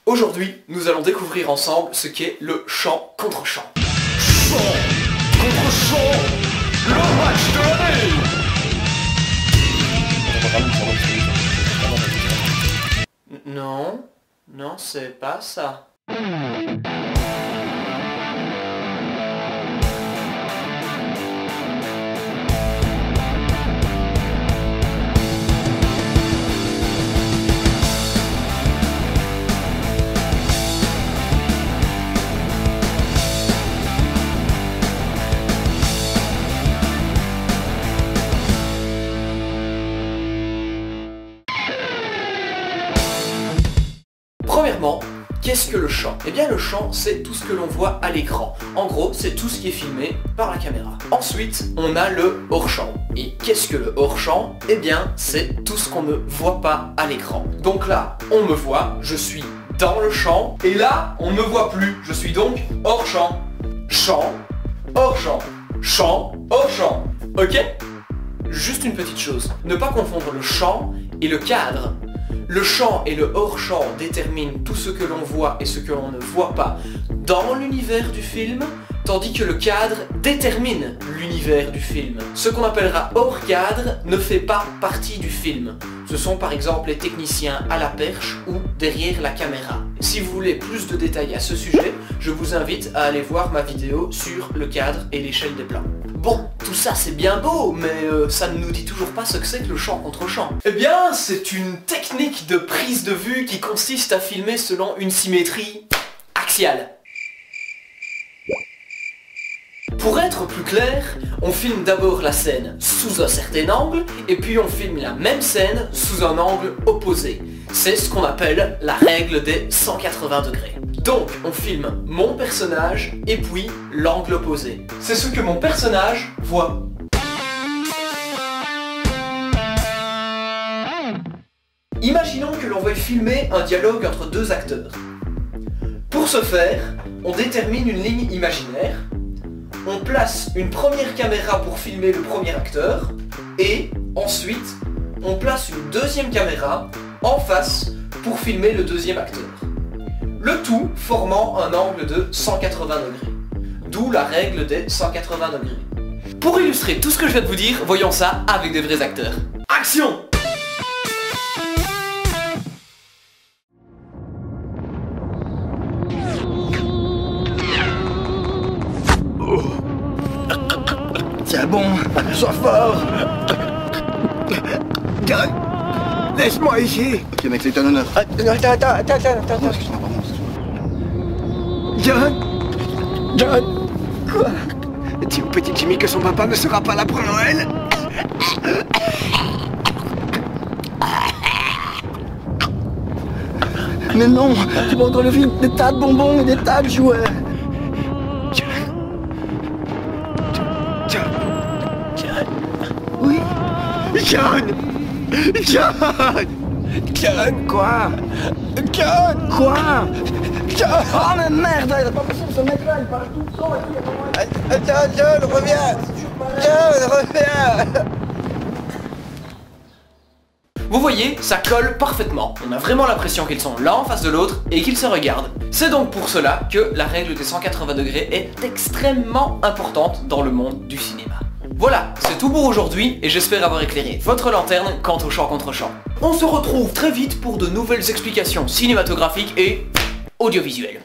Aujourd'hui, nous allons découvrir ensemble ce qu'est le chant contre chant. Chant contre chant, le match de l'année. Non, non, c'est pas ça. Premièrement, qu'est-ce que le chant? Eh bien le chant, c'est tout ce que l'on voit à l'écran. En gros, c'est tout ce qui est filmé par la caméra. Ensuite, on a le hors-champ. Et qu'est-ce que le hors-champ? Eh bien, c'est tout ce qu'on ne voit pas à l'écran. Donc là, on me voit, je suis dans le champ, et là, on ne me voit plus. Je suis donc hors-champ. Champ, hors-champ. Champ, hors-champ. Ok? Juste une petite chose, ne pas confondre le champ et le cadre. Le champ et le hors-champ déterminent tout ce que l'on voit et ce que l'on ne voit pas dans l'univers du film, tandis que le cadre détermine l'univers du film. Ce qu'on appellera hors cadre ne fait pas partie du film. Ce sont par exemple les techniciens à la perche ou derrière la caméra. Si vous voulez plus de détails à ce sujet, je vous invite à aller voir ma vidéo sur le cadre et l'échelle des plans. Bon, tout ça c'est bien beau, mais ça ne nous dit toujours pas ce que c'est que le chant contre chant. Eh bien, c'est une technique de prise de vue qui consiste à filmer selon une symétrie axiale. Pour être plus clair, on filme d'abord la scène sous un certain angle, et puis on filme la même scène sous un angle opposé. C'est ce qu'on appelle la règle des 180 degrés. Donc, on filme mon personnage, et puis l'angle opposé. C'est ce que mon personnage voit. Imaginons que l'on veuille filmer un dialogue entre deux acteurs. Pour ce faire, on détermine une ligne imaginaire, on place une première caméra pour filmer le premier acteur, et ensuite, on place une deuxième caméra en face pour filmer le deuxième acteur. Le tout formant un angle de 180 degrés. D'où la règle des 180 degrés. Pour illustrer tout ce que je viens de vous dire, voyons ça avec des vrais acteurs. Action! Tiens bon, sois fort. John, laisse-moi ici. Ok mec, c'est un honneur. Attends. Excuse-moi, pardon. John, quoi? Dis au petit Jimmy que son papa ne sera pas là pour Noël. Mais non, tu vas dans le film des tas de bonbons et des tas de jouets. John. Oui. John. Quoi? John. Quoi? John. Oh mais merde, c'est pas possible, ce mec-là, il parle tout le temps et John, reviens. John, reviens. Vous voyez, ça colle parfaitement. On a vraiment l'impression qu'ils sont l'un en face de l'autre et qu'ils se regardent. C'est donc pour cela que la règle des 180 degrés est extrêmement importante dans le monde du cinéma. Voilà, c'est tout pour aujourd'hui et j'espère avoir éclairé votre lanterne quant au chant contre chant. On se retrouve très vite pour de nouvelles explications cinématographiques et audiovisuelles.